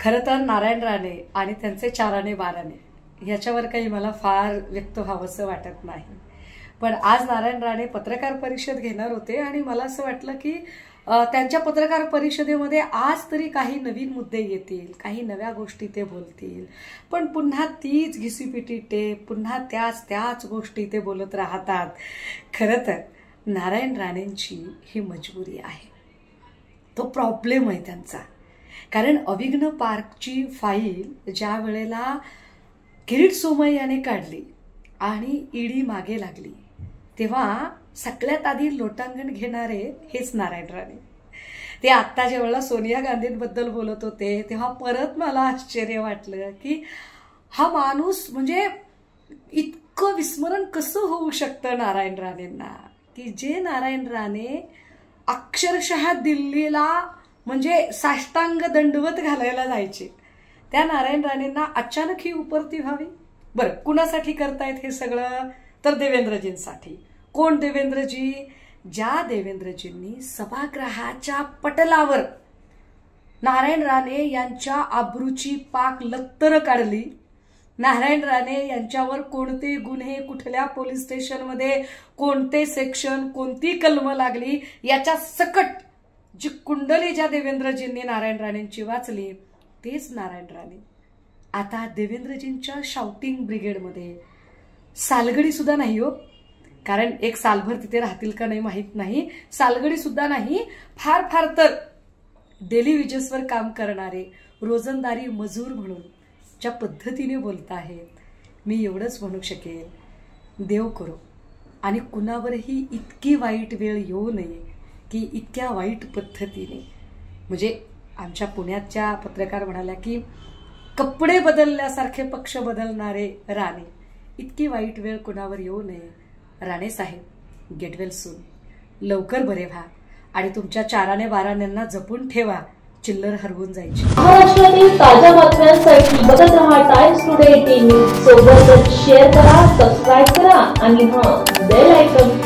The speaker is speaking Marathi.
खरं तर नारायण राणे आणि त्यांचे 4 आणे 12 आणे याच्यावर काही मला फार व्यक्त व्हावंसं वाटत नाही. पण आज नारायण राणे पत्रकार परिषद घेणार होते आणि मला असं वाटलं की त्यांच्या पत्रकार परिषदेमध्ये आज तरी काही नवीन मुद्दे येतील, काही नव्या गोष्टी ते बोलतील. पण पुन्हा तीच घिसीपिटी टेप, पुन्हा त्याच गोष्टी ते बोलत राहतात. खरं तर नारायण राणेंची ही मजबुरी आहे, तो प्रॉब्लेम आहे त्यांचा. कारण अविघ्न पार्कची फाईल ज्या वेळेला किरीट सोमय्याने काढली आणि ईडी मागे लागली तेव्हा सगळ्यात आधी लोटांगण घेणारे हेच नारायण राणे. ते आत्ता जेव्हा सोनिया गांधींबद्दल बोलत होते तेव्हा परत मला आश्चर्य वाटलं की हा माणूस म्हणजे इतकं विस्मरण कसं होऊ शकतं नारायण राणेंना, की जे नारायण राणे अक्षरशः दिल्लीला म्हणजे साष्टांग दंडवत घालायला जायचे, त्या नारायण राणेंना अचानक ही उपरती व्हावी. बरं, कुणासाठी करतायत हे सगळं? तर देवेंद्रजींसाठी. कोण देवेंद्रजी? ज्या देवेंद्रजींनी सभागृहाच्या पटलावर नारायण राणे यांच्या आबरूची पाक लत्तर काढली, नारायण राणे यांच्यावर कोणते गुन्हे, कुठल्या पोलीस स्टेशनमध्ये कोणते सेक्शन, कोणती कलम लागली याच्या सकट जी कुंडली ज्या देवेंद्रजींनी नारायण राणेंची वाचली, तेच नारायण राणे आता देवेंद्रजींच्या शाउटिंग ब्रिगेडमध्ये सालगडी सुद्धा नाही हो. कारण एक सालभर तिथे राहतील का नाही माहीत नाही, सालगडी सुद्धा नाही. फार तर डेली वेजेसवर काम करणारे रोजंदारी मजूर म्हणून ज्या पद्धतीने बोलत आहेत, मी एवढंच म्हणू शकेल, देव करो आणि कुणावरही इतकी वाईट वेळ येऊ नये की इतक्या वाईट पद्धतीने. म्हणजे आमच्या पुण्याच्या पत्रकार म्हणाल्या की कपडे बदलल्यासारखे पक्ष बदलणारे राणे, इतकी वाईट वेळ कुणावर येऊ नये. राणे साहेब, गेट वेल सून, लवकर बरे व्हा आणि तुमच्या 4 आणे 12 आण्यांना जपून ठेवा, चिल्लर हरवून जायची. महाराष्ट्रातील ताज्या बातम्यांसाठी बघत रहा टाइम्स टुडे टीव्ही. सोबतच शेअर करा, सबस्क्राईब करा आणि बेल आयकॉन